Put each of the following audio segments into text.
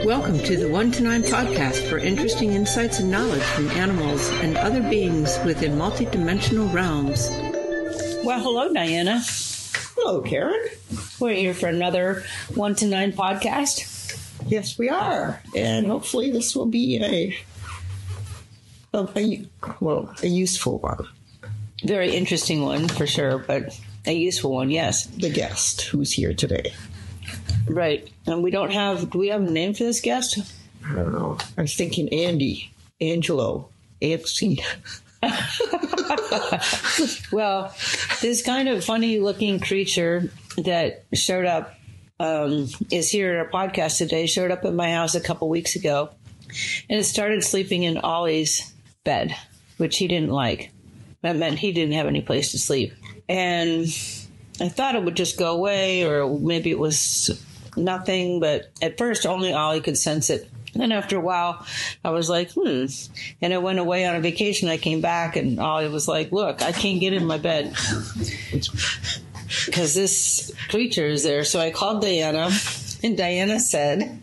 Welcome to the 1 to 9 podcast for interesting insights and knowledge from animals and other beings within multidimensional realms. Well, hello, Diana. Hello, Karin. We're here for another 1 to 9 podcast. Yes, we are. And hopefully this will be a useful one. Very interesting one, for sure, but a useful one, yes. The guest who's here today. Right. And do we have a name for this guest? I don't know. I was thinking Andy, Angelo, Antsy. Well, this kind of funny-looking creature that showed up, is here at our podcast today, showed up at my house a couple weeks ago, and it started sleeping in Ollie's bed, which he didn't like. That meant he didn't have any place to sleep. And I thought it would just go away, or maybe it was nothing, but at first only Ollie could sense it. Then after a while, I was like, And I went away on a vacation. I came back, and Ollie was like, look, I can't get in my bed because this creature is there. So I called Diana, and Diana said,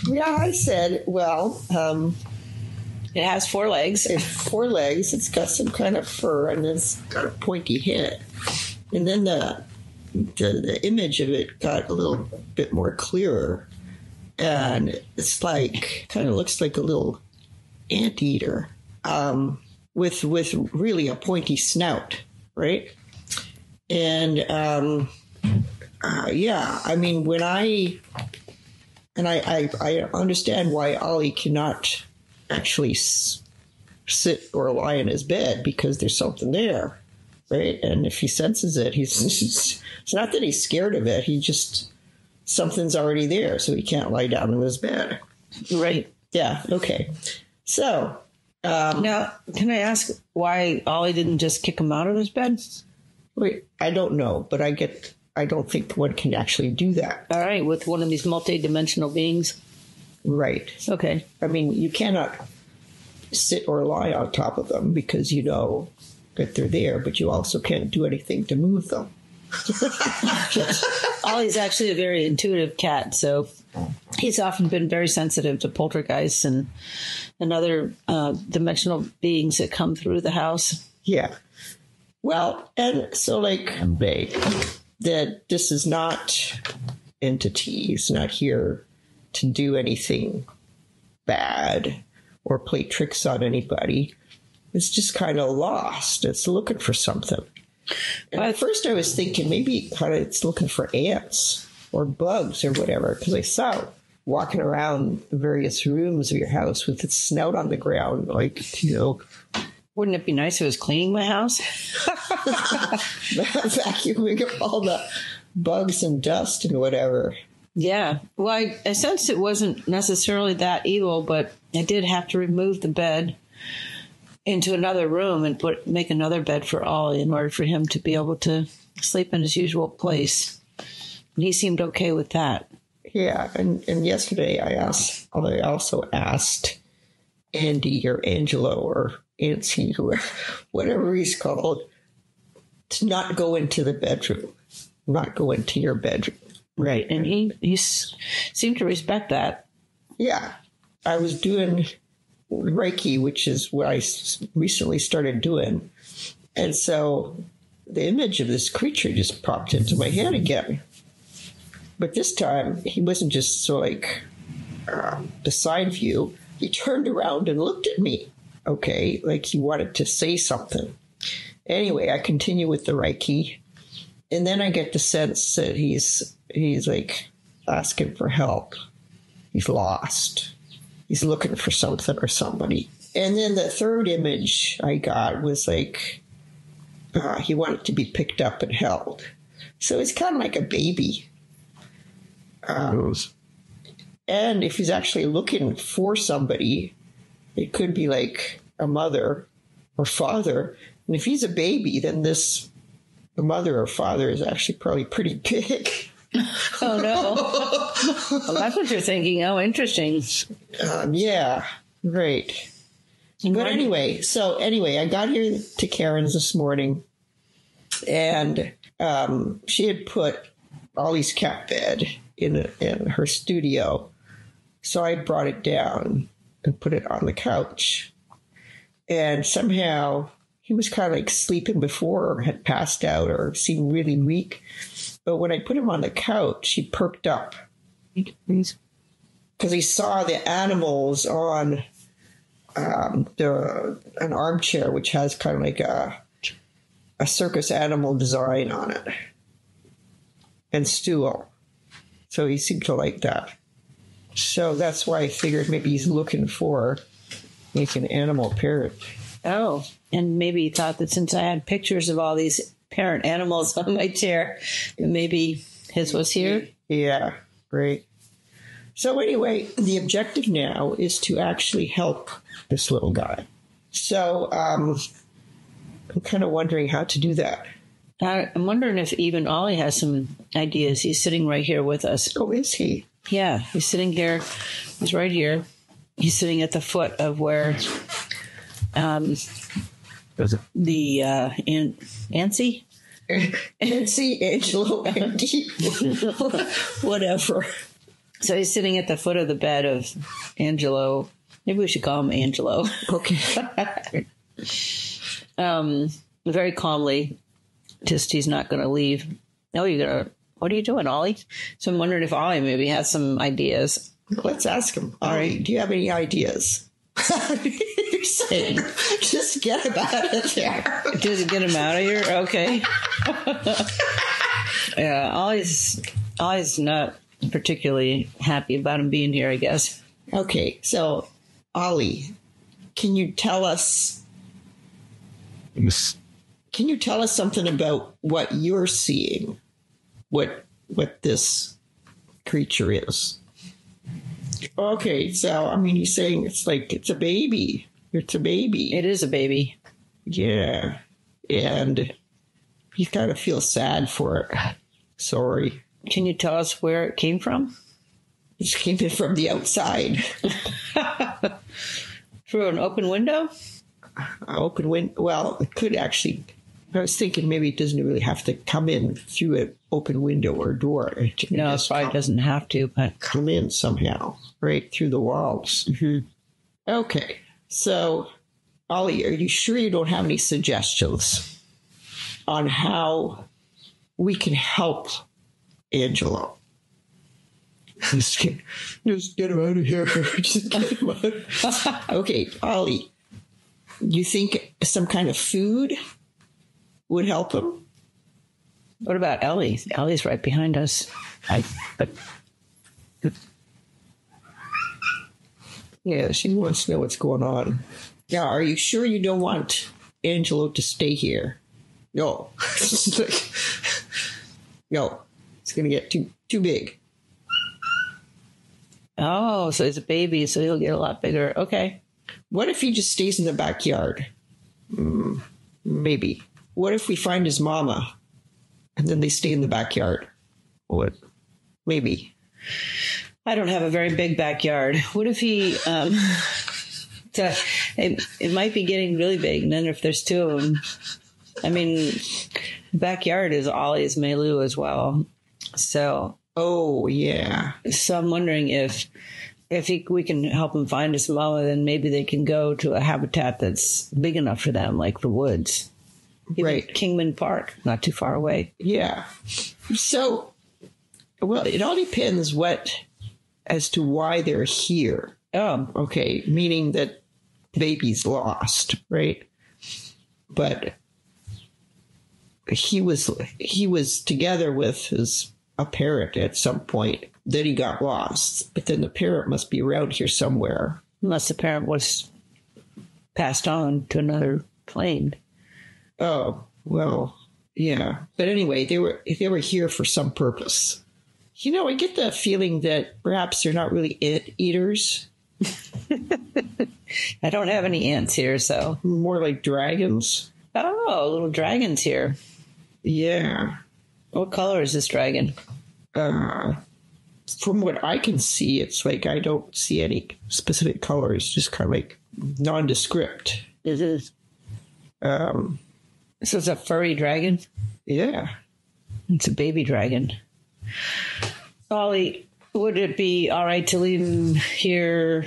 Yeah, I said, well, it has 4 legs. It's 4 legs. It's got some kind of fur, and it's got a pointy head. And then the image of it got a little bit more clearer. And it's like, kind of looks like a little anteater with really a pointy snout, right? And yeah, I mean, when I understand why Ollie cannot actually sit or lie in his bed, because there's something there, right? And if he senses it, it's not that he's scared of it. He just, something's already there, so he can't lie down in his bed. Right. Yeah. Okay. So now, can I ask why Ollie didn't just kick him out of his bed? Wait, I don't know, but I don't think one can actually do that. All right, with one of these multi-dimensional beings. Right. Okay. I mean, you cannot sit or lie on top of them because you know that they're there, but you also can't do anything to move them. Ollie's actually a very intuitive cat, so he's often been very sensitive to poltergeists and other dimensional beings that come through the house. Yeah. Well, and so that this is not entity. It's not here to do anything bad or play tricks on anybody. It's just kind of lost. It's looking for something. And at first I was thinking maybe it's looking for ants or bugs or whatever, because I saw it walking around the various rooms of your house with its snout on the ground, like, you know. Wouldn't it be nice if it was cleaning my house? Vacuuming up all the bugs and dust and whatever. Yeah. Well, I sensed it wasn't necessarily that evil, but I did have to remove the bed into another room and make another bed for Ollie in order for him to be able to sleep in his usual place. And he seemed okay with that. Yeah, and yesterday I also asked Andy or Angelo or Antsy, whatever he's called, to not go into the bedroom, not go into your bedroom. Right, and he seemed to respect that. Yeah, I was doing Reiki, which is what I recently started doing. And so the image of this creature just popped into my head again. But this time, he wasn't just so beside view. He turned around and looked at me. Okay, like he wanted to say something. Anyway, I continue with the Reiki. And then I get the sense that he's like asking for help. He's lost. He's looking for something or somebody. And then the third image I got was like he wanted to be picked up and held. So it's kind of like a baby. And if he's actually looking for somebody, it could be like a mother or father. And if he's a baby, then the mother or father is actually probably pretty big. Oh, no. Well, that's what you're thinking. Oh, interesting. Yeah, right. But anyway, I got here to Karin's this morning, and she had put Ollie's cat bed in her studio So I brought it down and put it on the couch. And somehow he was kind of like sleeping before or had passed out or seemed really weak. But when I put him on the couch, he perked up. Because he saw the animals on an armchair, which has kind of like a circus animal design on it. And stool. So he seemed to like that. So that's why I figured maybe he's looking for like an animal parent. Oh, and maybe he thought that since I had pictures of all these parent animals on my chair, that maybe his was here. Yeah, great. So anyway, the objective now is to actually help this little guy. So I'm kind of wondering how to do that. I'm wondering if even Ollie has some ideas. He's sitting right here with us. Oh, is he? Yeah, he's sitting here. He's right here. He's sitting at the foot of where the Ansi? Ansi, Angelo, Andy, whatever. So he's sitting at the foot of the bed of Angelo. Maybe we should call him Angelo. Okay. Very calmly. Just he's not going to leave. No, what are you doing, Ollie? So I'm wondering if Ollie maybe has some ideas. Let's ask him. All right. Do you have any ideas? You're saying, just get him out of there. Just get him out of here? Okay. Yeah, Ollie's not particularly happy about him being here, I guess. Okay, so, Ollie, can you tell us something about what you're seeing? What this creature is? Okay, so, I mean, he's saying it's like it's a baby. It's a baby. It is a baby. Yeah. And you kind of feel sad for it. Sorry. Can you tell us where it came from? It came in from the outside. Through an open window? Open window. Well, it could actually. I was thinking maybe it doesn't really have to come in through an open window or door. No, it probably doesn't have to, but come in somehow, right through the walls. Mm-hmm. Okay, so Ollie, are you sure you don't have any suggestions on how we can help Angelo? Just get him out of here. Just get him out. Okay, Ollie, you think some kind of food would help him? What about Ellie? Ellie's right behind us. Yeah, she wants to know what's going on. Yeah, are you sure you don't want Angelo to stay here? No. No, it's going to get too big. Oh, so he's a baby, so he'll get a lot bigger. Okay. What if he just stays in the backyard? Maybe. What if we find his mama and then they stay in the backyard? What? Maybe. I don't have a very big backyard. What if he, it might be getting really big. And then if there's two of them, I mean, backyard is Ollie's Melu as well. So. Oh, yeah. So I'm wondering if we can help him find his mama, then maybe they can go to a habitat that's big enough for them, like the woods. Even right. Kingman Park, not too far away. Yeah. So, well, it all depends as to why they're here. Oh. Okay. Meaning that the baby's lost, right? But he was together with a parent at some point. Then he got lost. But then the parent must be around here somewhere. Unless the parent was passed on to another plane. Oh, well, yeah. But anyway, they were here for some purpose. You know, I get the feeling that perhaps they're not really ant eaters. I don't have any ants here, so. More like dragons. Oh, little dragons here. Yeah. What color is this dragon? From what I can see, it's like I don't see any specific color. It's just kind of like nondescript. It is. So it's a furry dragon? Yeah. It's a baby dragon. Ollie, Would it be all right to leave him here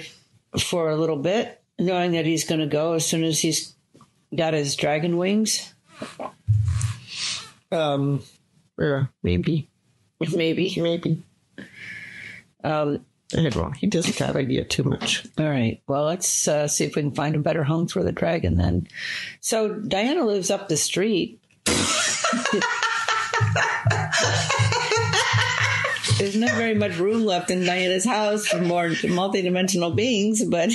for a little bit, knowing that he's going to go as soon as he's got his dragon wings? Maybe. Maybe. I don't know. He doesn't have idea too much. All right. Well, let's see if we can find a better home for the dragon then. So Diana lives up the street. There's not very much room left in Diana's house for more multidimensional beings, but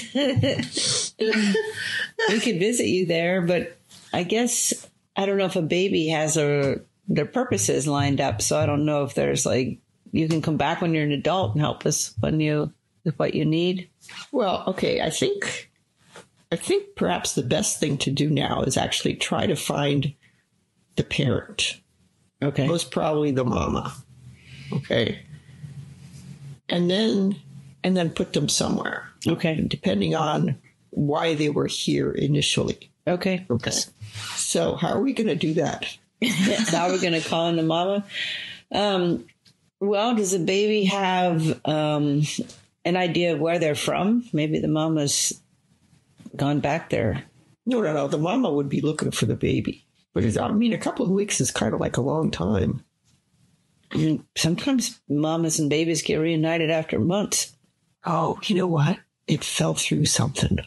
we could visit you there. But I guess, I don't know if a baby has their purposes lined up. So I don't know if there's like, you can come back when you're an adult and help us with what you need. Well, okay. I think perhaps the best thing to do now is actually try to find the parent. Okay. Most probably the mama. Okay. And then put them somewhere. Okay. Depending on why they were here initially. Okay. So how are we going to do that? How are we going to call in the mama? Well, does the baby have an idea of where they're from? Maybe the mama's gone back there. No. The mama would be looking for the baby. But a couple of weeks is kind of like a long time. Sometimes mamas and babies get reunited after months. Oh, you know what? It fell through something.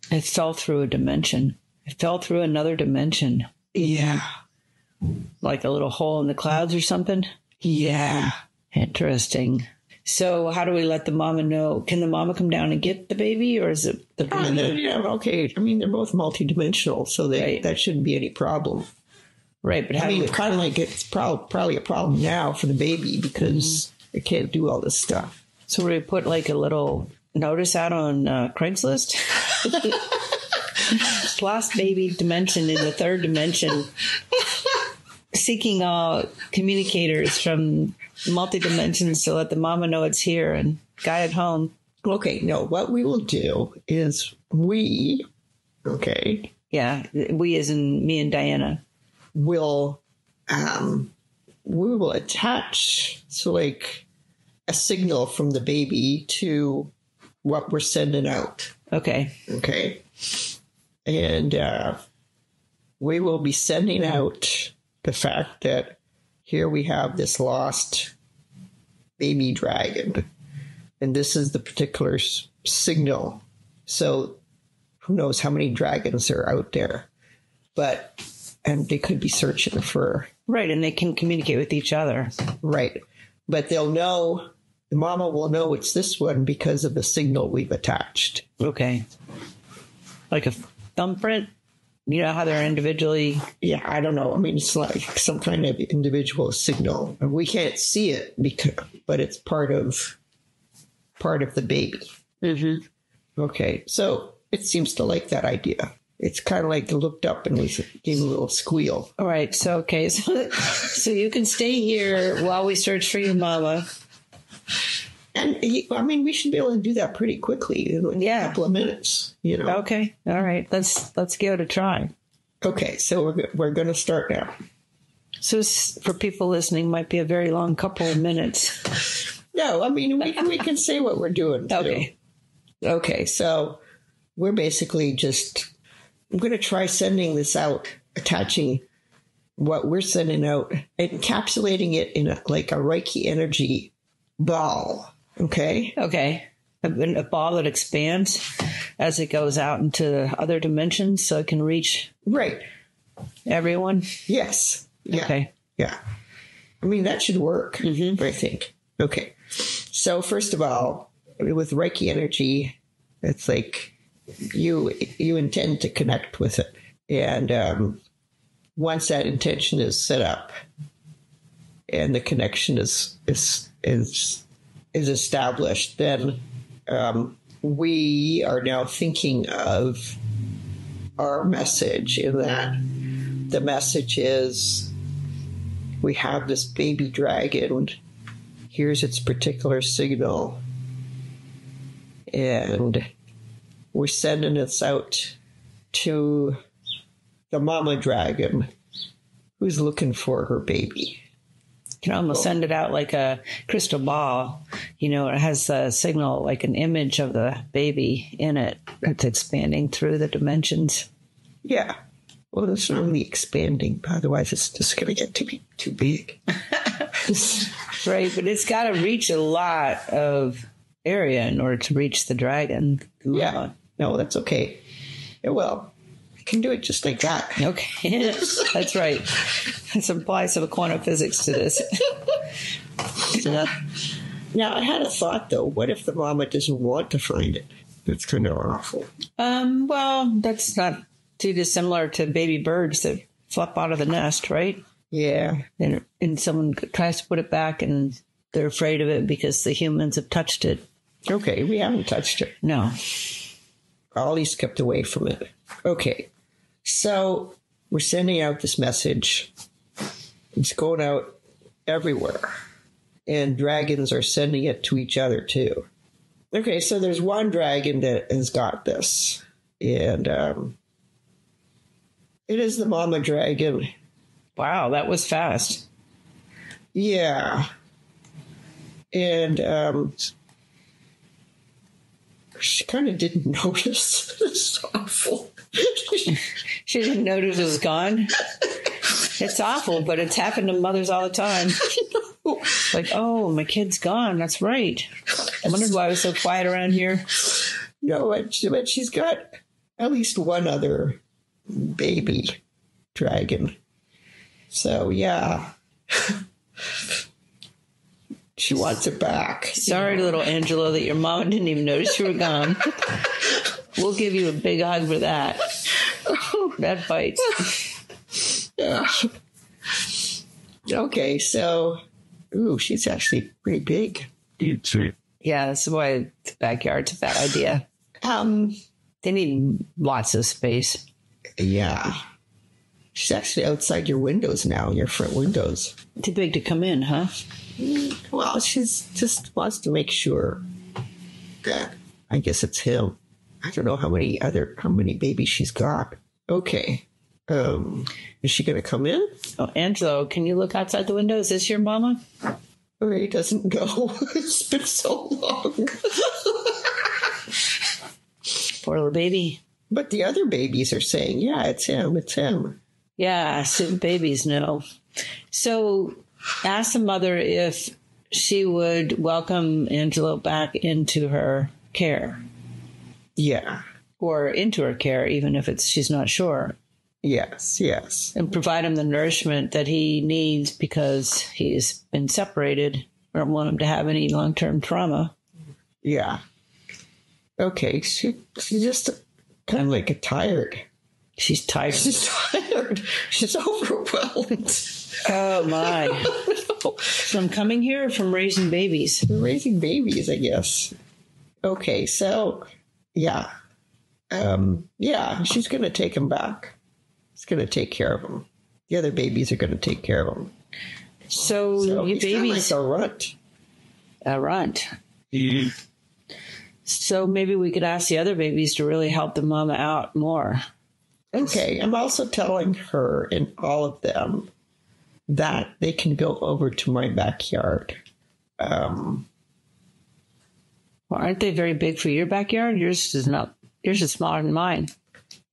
It fell through a dimension. It fell through another dimension. Yeah. Like a little hole in the clouds or something? Yeah. Interesting. So how do we let the mama know? Can the mama come down and get the baby, or is it the baby? Yeah, okay. They're both multidimensional, so that shouldn't be any problem. Right, but kind of like it's probably a problem now for the baby because it can't do all this stuff. So we put like a little notice out on Craigslist? Lost baby dimension in the third dimension. Seeking communicators from multi-dimensions to let the mama know it's here and guide it home. Okay, no, what we will do is Yeah, we as in me and Diana. We will attach a signal from the baby to what we're sending out. Okay. And we will be sending out the fact that here we have this lost baby dragon, and this is the particular signal. So who knows how many dragons are out there, and they could be searching for. Right, and they can communicate with each other. Right. But they'll know, the mama will know it's this one because of the signal we've attached. Okay. Like a thumbprint? You know how they're individually? Yeah, I don't know. It's like some kind of individual signal. We can't see it, but it's part of the baby. Mm-hmm. Okay, so it seems to like that idea. It's kind of like it looked up and gave a little squeal. All right, so you can stay here while we search for your mama. And we should be able to do that pretty quickly in a couple of minutes. Okay, all right. Let's give it a try. Okay, so we're going to start now. So for people listening, might be a very long couple of minutes. No, we can say what we're doing. Okay. Okay, so we're basically I'm going to try sending this out, attaching what we're sending out, encapsulating it in a Reiki energy ball. Okay. A ball that expands as it goes out into other dimensions so it can reach everyone. Yes. Yeah. Okay. Yeah. That should work, I think. Okay. So first of all, with Reiki energy, it's like you intend to connect with it. And once that intention is set up and the connection is established, then we are now thinking of our message, in that the message is, we have this baby dragon, here's its particular signal, and we're sending this out to the mama dragon who's looking for her baby. can almost send it out like a crystal ball. You know, it has a signal, like an image of the baby in it that's expanding through the dimensions. Yeah. Well, it's not really expanding. Otherwise, it's just going to get too big. Right, but it's got to reach a lot of area in order to reach the dragon. Yeah. No, that's okay. It will. I can do it just like that. Okay. That's right. Let's apply some quantum physics to this. Now, I had a thought, though. What if the mama doesn't want to find it? That's kind of awful. Well, that's not too dissimilar to baby birds that flop out of the nest, right? Yeah. And someone tries to put it back and they're afraid of it because the humans have touched it. Okay, we haven't touched it. No. Ollie's kept away from it. Okay. So we're sending out this message. It's going out everywhere. And dragons are sending it to each other, too. Okay, so there's one dragon that has got this. And it is the mama dragon. Wow, that was fast. Yeah. And she kind of didn't notice. It's awful. She didn't notice it was gone. It's awful, but it's happened to mothers all the time. Like, oh, my kid's gone. That's right. I wondered why I was so quiet around here. No, but she's got at least one other baby dragon. So, yeah. She wants it back. Sorry, little Angela, that your mom didn't even notice you were gone. We'll give you a big hug for that. That bites. Yeah. Okay, so, ooh, she's actually pretty big. Yeah, that's why the backyard's a bad idea. They need lots of space. Yeah. She's actually outside your windows now, your front windows. Too big to come in, huh? Well, she's just wants to make sure that, I guess it's him. I don't know how many babies she's got. Okay. Is she going to come in? Oh, Angelo, can you look outside the window? Is this your mama? Oh, he doesn't go. It's been so long. Poor little baby. But the other babies are saying, yeah, it's him. It's him. Yeah, babies know. So ask the mother if she would welcome Angelo back into her care. Yeah. Or into her care, even if she's not sure. Yes, yes. And provide him the nourishment that he needs because he's been separated. I don't want him to have any long-term trauma. Yeah. Okay, she's just kind of like tired. She's tired. She's tired. She's overwhelmed. Oh, my. From coming here or from raising babies? From raising babies, I guess. Okay, so, yeah. Yeah, she's going to take him back. She's going to take care of him. The other babies are going to take care of him. So you babies... Like a runt. A runt. Mm-hmm. So maybe we could ask the other babies to really help the mama out more. Okay, I'm also telling her and all of them that they can go over to my backyard. Well, aren't they very big for your backyard? Yours is smaller than mine.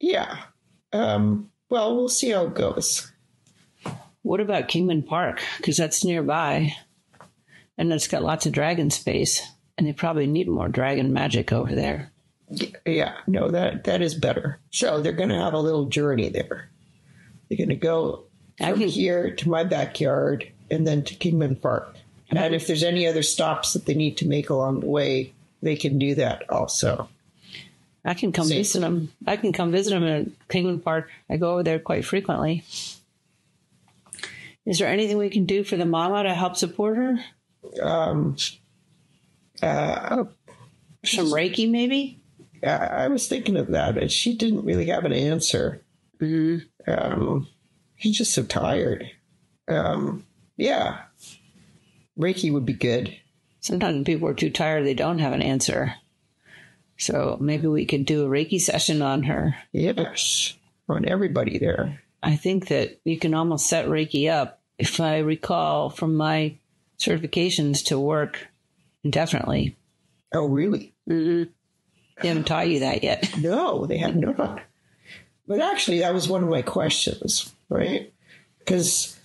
Yeah. Well, we'll see how it goes. What about Kingman Park? Because that's nearby. And it's got lots of dragon space. And they probably need more dragon magic over there. Yeah, no, that is better. So they're going to have a little journey there. They're going to go from here to my backyard and then to Kingman Park. And if there's any other stops that they need to make along the way, they can do that also. I can come visit them. I can come visit them at Kingman Park. I go over there quite frequently. Is there anything we can do for the mama to help support her? Some Reiki, maybe? I was thinking of that, but she didn't really have an answer. Mm-hmm. She's just so tired. Yeah. Reiki would be good. Sometimes when people are too tired, they don't have an answer. So maybe we could do a Reiki session on her. Yes. On everybody there. I think that you can almost set Reiki up if I recall from my certifications, to work indefinitely. Oh, really? Mm-hmm. They haven't taught you that yet. No, they have not. But actually, that was one of my questions, right? Because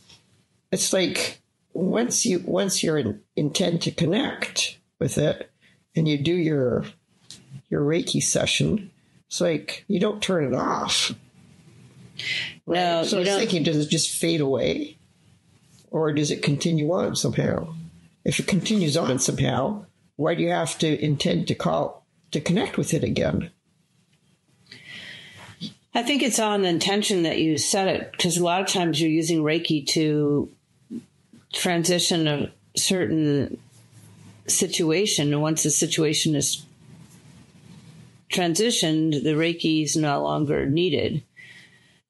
it's like once you're intend to connect with it, and you do your Reiki session, it's like you don't turn it off. Right? No, so I was thinking, does it just fade away, or does it continue on somehow? If it continues on somehow, why do you have to intend to connect with it again? I think it's on the intention that you set it, because a lot of times you're using Reiki to transition a certain situation. And once the situation is transitioned, the Reiki is no longer needed.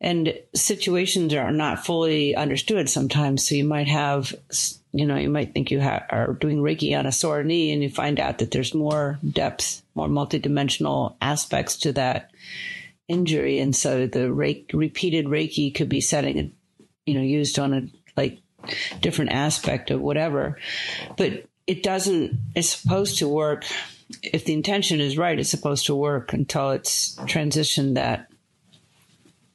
And situations are not fully understood sometimes. So you might have, you might think you are doing Reiki on a sore knee, and you find out that there's more depth, more multidimensional aspects to that injury. And so the repeated Reiki could be setting, used on a different aspect of whatever. But it's supposed to work. If the intention is right, it's supposed to work until it's transitioned that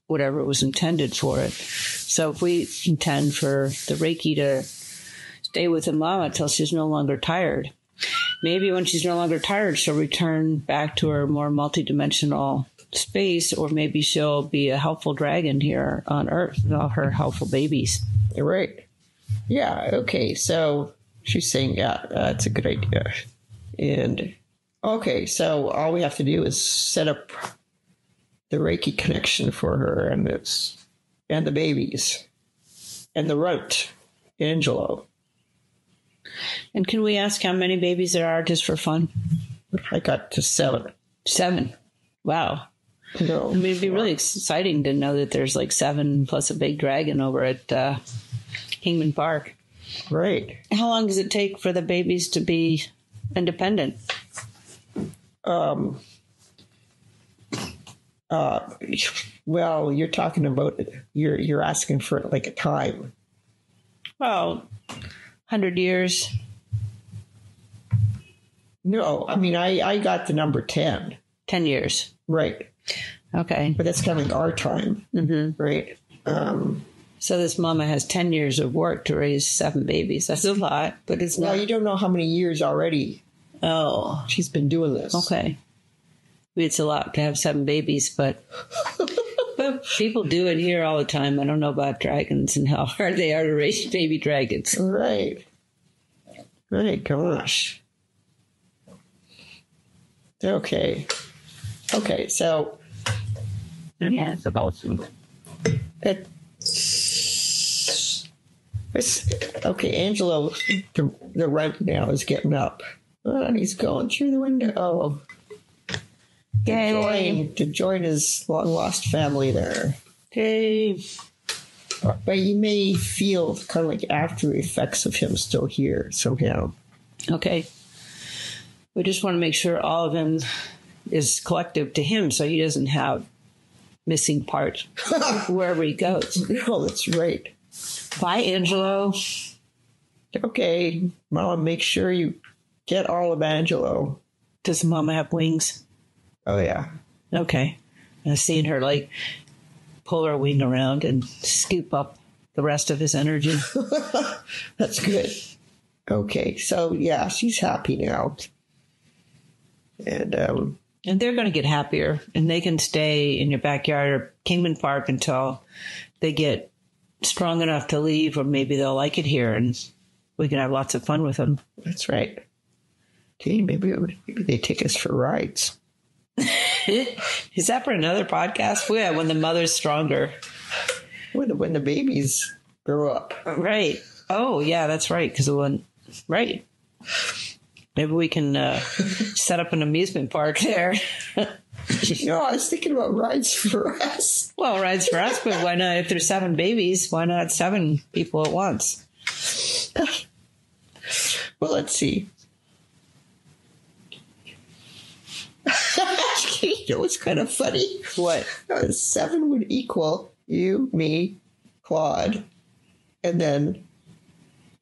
whatever it was intended for it. So if we intend for the Reiki to stay with the mama till she's no longer tired, maybe when she's no longer tired, she'll return back to her more multidimensional space, or maybe she'll be a helpful dragon here on Earth with all her helpful babies. Right. Yeah. Okay. So she's saying, yeah, that's a good idea. And okay, so all we have to do is set up the Reiki connection for her and the babies and the runt, Angelo. And can we ask how many babies there are, just for fun? I got to 7. 7. Wow. No. I mean, it'd be really exciting to know that there's 7 plus a big dragon over at Kingman Park. Right. How long does it take for the babies to be independent? Well, you're talking about, you're asking for a time. Well, 100 years. No, I mean, I got the number 10. 10 years. Right. Okay. But that's kind of like our time. Mm-hmm. Right. So this mama has 10 years of work to raise 7 babies. That's a lot, but it's not. Well, you don't know how many years already. Oh. She's been doing this. Okay. It's a lot to have 7 babies, but people do it here all the time. I don't know about dragons and how hard they are to raise baby dragons. Right. Right. Gosh. Okay. Okay. So. Yeah, it's about okay. Angelo, the runt now is getting up. And he's going through the window. To join his long-lost family there. Okay. But you may feel kind of like after effects of him still here somehow. Okay. We just want to make sure all of him is collective to him, so he doesn't have missing parts wherever he goes. Oh, that's right. Bye, Angelo. Okay. Mama, make sure you get all of Angelo. Does Mama have wings? Oh, yeah. Okay. I've seen her pull her wing around and scoop up the rest of his energy. That's good. Okay. So, yeah, she's happy now. And they're going to get happier, and they can stay in your backyard or Kingman Park until they get strong enough to leave, or maybe they'll like it here and we can have lots of fun with them. That's right. Gee, maybe they take us for rides. Is that for another podcast? Yeah, when the mother's stronger. When the babies grow up. Right. Oh, yeah, that's right. Right. Maybe we can set up an amusement park there. No, I was thinking about rides for us. Well, rides for us, but why not? If there's 7 babies, why not 7 people at once? Well, let's see. You know, it's kind of funny. What? 7 would equal you, me, Claude, And then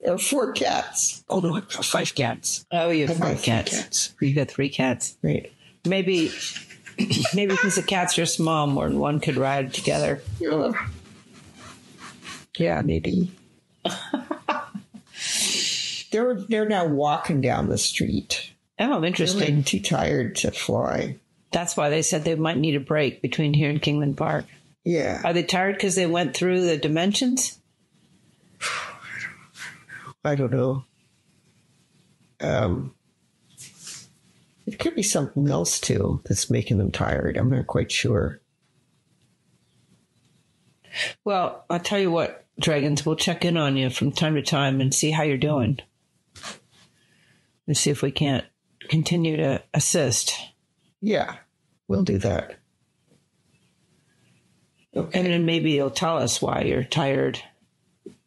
there are 4 cats. Oh, no, I've got 5 cats. Oh, you have 5 3 cats. You got 3 cats. Right. Maybe because the cats are small, more than one could ride together. Yeah, maybe. They're now walking down the street. Oh, interesting. They're too tired to fly. That's why they said they might need a break between here and Kingman Park. Yeah. Are they tired because they went through the dimensions? I don't know. It could be something else, too, that's making them tired. I'm not quite sure. Well, I'll tell you what, Dragons, we'll check in on you from time to time and see how you're doing. And see if we can't continue to assist. Yeah, we'll do that. Okay. And then maybe you'll tell us why you're tired.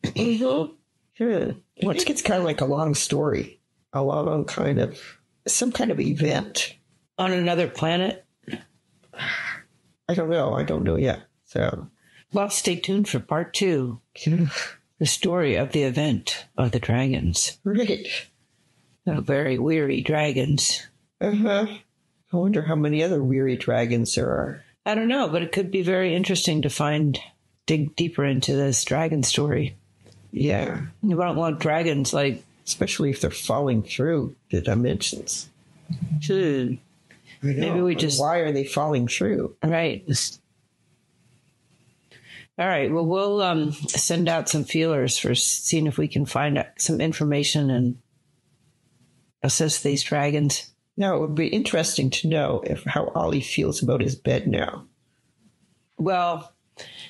Mm-hmm. Sure. Well, I think it's kind of like a long story. A long kind of, some kind of event. On another planet? I don't know yet. So, well, stay tuned for part 2. The story of the event of the dragons. Right. The very weary dragons. Uh-huh. I wonder how many other weary dragons there are. I don't know, but it could be very interesting to dig deeper into this dragon story. Yeah. You don't want dragons like... Especially if they're falling through the dimensions. Maybe we just... Why are they falling through? Right. All right. Well, we'll send out some feelers for seeing if we can find out some information and assist these dragons. Now, it would be interesting to know how Ollie feels about his bed now. Well,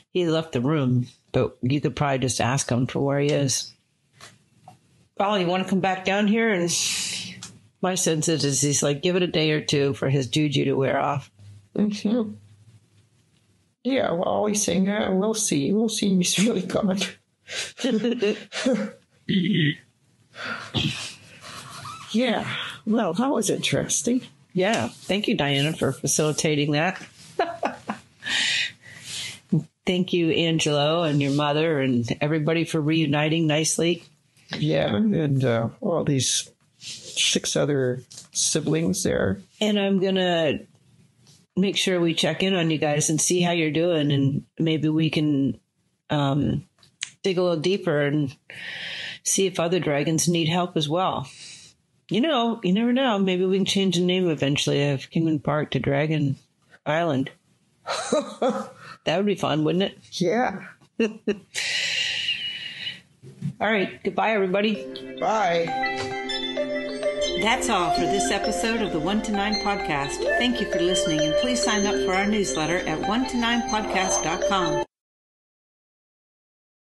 he left the room, but you could probably just ask him for where he is. Ollie, you want to come back down here? And my sense is he's like, give it a day or 2 for his juju to wear off. Mm-hmm. Yeah, well, Ollie's saying, we'll see. We'll see. He's really gone. Yeah. Well, that was interesting. Yeah. Thank you, Diana, for facilitating that. Thank you, Angelo, and your mother, and everybody for reuniting nicely. Yeah, and all these 6 other siblings there. And I'm going to make sure we check in on you guys and see how you're doing, and maybe we can dig a little deeper and see if other dragons need help as well. You know, you never know. Maybe we can change the name eventually of Kingman Park to Dragon Island. That would be fun, wouldn't it? Yeah. All right. Goodbye, everybody. Bye. That's all for this episode of the 1 to 9 podcast. Thank you for listening, and please sign up for our newsletter at 1to9podcast.com.